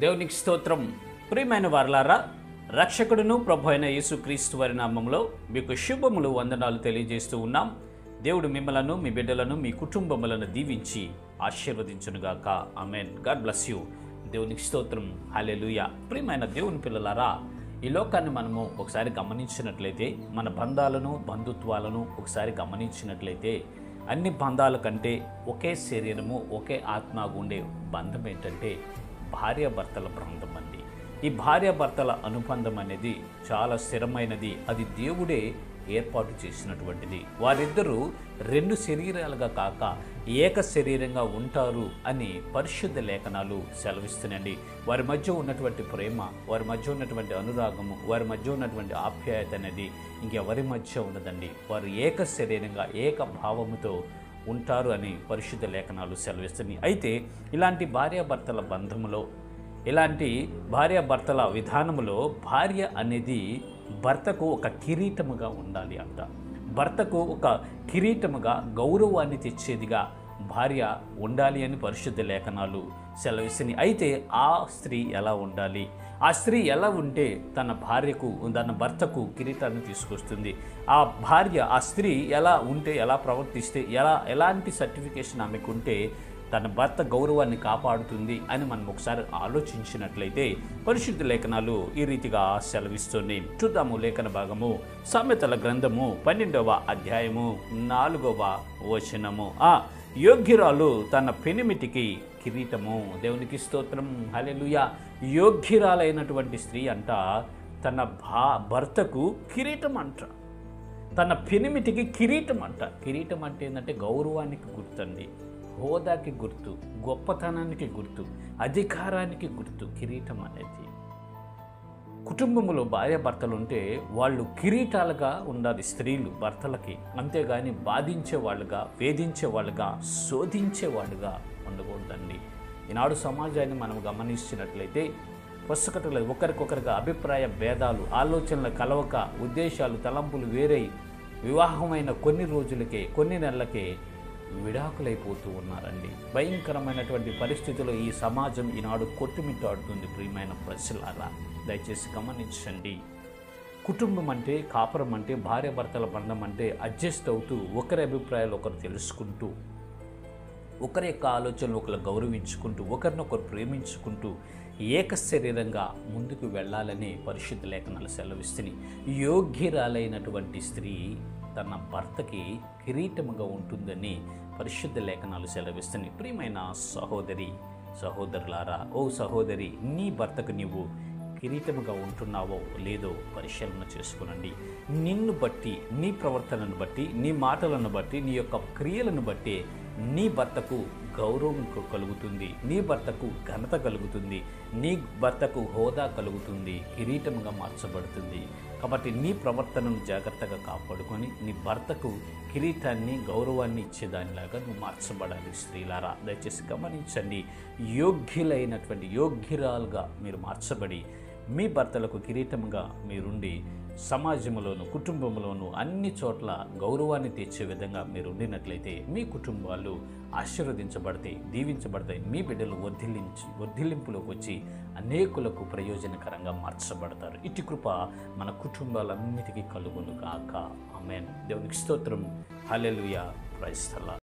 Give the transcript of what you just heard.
దేవునికి స్తోత్రం. ప్రియమైన వారలారా, రక్షకుడును ప్రభు అయిన యేసుక్రీస్తు వారి నామములో మీకు శుభములు వందనాలు తెలియజేస్తూ ఉన్నాం. దేవుడు మిమ్మలను, మీ బిడ్డలను, మీ కుటుంబములను దీవించి ఆశీర్వదించునుగాక. ఆమేన్. God bless you. దేవునికి స్తోత్రం. హల్లెలూయా. ప్రియమైన దేవుని పిల్లలారా, ఈ లోకాన్ని మనము ఒకసారి గమనించినట్లయితే, మన బంధాలను, బంధుత్వాలను ఒకసారి గమనించినట్లయితే, అన్ని బంధాల కంటే ఒకే శరీరము, ఒకే ఆత్మగా ఉండే బంధం ఏంటంటే భార్యాభర్తల బంధం అండి. ఈ భార్యాభర్తల అనుబంధం అనేది చాలా స్థిరమైనది. అది దేవుడే ఏర్పాటు చేసినటువంటిది. వారిద్దరూ రెండు శరీరాలుగా కాక ఏక శరీరంగా ఉంటారు అని పరిశుద్ధ లేఖనాలు సెలవిస్తున్నాయండి. వారి మధ్య ఉన్నటువంటి ప్రేమ, వారి మధ్య ఉన్నటువంటి అనురాగము, వారి మధ్య ఉన్నటువంటి ఆప్యాయత అనేది ఇంకెవరి మధ్య ఉండదండి. వారు ఏక శరీరంగా ఏక భావముతో ఉంటారు అని పరిశుద్ధ లేఖనాలు సెలవిస్తున్నాయి. అయితే ఇలాంటి భార్యాభర్తల బంధములో, ఇలాంటి భార్యాభర్తల విధానములో భార్య అనేది భర్తకు ఒక కిరీటముగా ఉండాలి అంట. భర్తకు ఒక కిరీటముగా, గౌరవాన్ని తెచ్చేదిగా భార్య ఉండాలి అని పరిశుద్ధ లేఖనాలు సెలవిస్తున్నాయి. అయితే ఆ స్త్రీ ఎలా ఉండాలి? ఆ స్త్రీ ఎలా ఉంటే తన భార్యకు, తన భర్తకు కిరీటాన్ని తీసుకొస్తుంది? ఆ భార్య, ఆ స్త్రీ ఎలా ఉంటే, ఎలా ప్రవర్తిస్తే, ఎలాంటి సర్టిఫికేషన్ ఆమెకు ఉంటే తన భర్త గౌరవాన్ని కాపాడుతుంది అని మనం ఒకసారి ఆలోచించినట్లయితే పరిశుద్ధ లేఖనాలు ఈ రీతిగా సెలవిస్తుంది. చూద్దాము లేఖన భాగము. సామెతల గ్రంథము 12వ అధ్యాయము 4వ వచనము. యోగ్యురాలు తన పెనిమిటికి కిరీటము. దేవునికి స్తోత్రం. హల్లెలూయా. యోగ్యురాలైనటువంటి స్త్రీ అంట తన భర్తకు కిరీటం అంట. తన పెనిమిటికి కిరీటం అంట. కిరీటం అంటే ఏంటంటే గౌరవానికి గుర్తండి, హోదాకి గుర్తు, గొప్పతనానికి గుర్తు, అధికారానికి గుర్తు కిరీటం అనేది. కుటుంబంలో భార్యాభర్తలు ఉంటే వాళ్ళు కిరీటాలుగా ఉండాలి స్త్రీలు భర్తలకి. అంతేగాని బాధించేవాళ్ళుగా, వేధించేవాళ్ళుగా, శోధించేవాళ్ళుగా ఉండకూడదండి. ఈనాడు సమాజాన్ని మనం గమనించినట్లయితే పుస్తకటలు ఒకరికొకరిగా అభిప్రాయ భేదాలు, ఆలోచనలు కలవక, ఉద్దేశాలు, తలంపులు వేరై వివాహమైన కొన్ని రోజులకే, కొన్ని నెలలకే విడాకులైపోతూ ఉన్నారండి. భయంకరమైనటువంటి పరిస్థితుల్లో ఈ సమాజం ఈనాడు కొట్టుమిట్టాడుతుంది. ప్రియమైన ప్రజలారా, దయచేసి గమనించండి. కుటుంబం అంటే, కాపురం అంటే, భార్యాభర్తల బంధం అంటే అడ్జస్ట్ అవుతూ, ఒకరి అభిప్రాయాలు ఒకరు తెలుసుకుంటూ, ఒకరి యొక్క ఆలోచనలు ఒకరు గౌరవించుకుంటూ, ఒకరినొకరు ప్రేమించుకుంటూ ఏక శరీరంగా ముందుకు వెళ్ళాలని పరిశుద్ధ లేఖనాలు సెలవిస్తున్నాయి. యోగ్యురాలైనటువంటి స్త్రీ తన భర్తకి కిరీటముగా ఉంటుందని పరిశుద్ధ లేఖనాలు సెలవిస్తున్నాయి. ప్రియమైన సహోదరి, సహోదరులారా, ఓ సహోదరి, నీ భర్తకు నీవు కిరీటముగా ఉంటున్నావో లేదో పరిశీలన చేసుకునండి. నిన్ను బట్టి, నీ ప్రవర్తనను బట్టి, నీ మాటలను బట్టి, నీ యొక్క క్రియలను బట్టి నీ భర్తకు గౌరవం కలుగుతుంది, నీ భర్తకు ఘనత కలుగుతుంది, నీ భర్తకు హోదా కలుగుతుంది, కిరీటంగా మార్చబడుతుంది. కాబట్టి నీ ప్రవర్తనను జాగ్రత్తగా కాపాడుకొని నీ భర్తకు కిరీటాన్ని, గౌరవాన్ని ఇచ్చేదానిలాగా నువ్వు మార్చబడాలి. స్త్రీలారా, దయచేసి గమనించండి. యోగ్యులైనటువంటి, యోగ్యురాలుగా మీరు మార్చబడి మీ భర్తలకు కిరీటంగా మీరుండి సమాజంలోను, కుటుంబంలోను అన్ని చోట్ల గౌరవాన్ని తెచ్చే విధంగా మీరు ఉండినట్లయితే మీ కుటుంబాలు ఆశీర్వదించబడతాయి, దీవించబడతాయి. మీ బిడ్డలు వర్ధిల్లింపులోకి వచ్చి అనేకులకు ప్రయోజనకరంగా మార్చబడతారు. ఇటు కృప మన కుటుంబాలన్నిటికీ కలుగును గాక. ఆమేన్. దేవునికి స్తోత్రం. హల్లెలూయా. Praise the lord.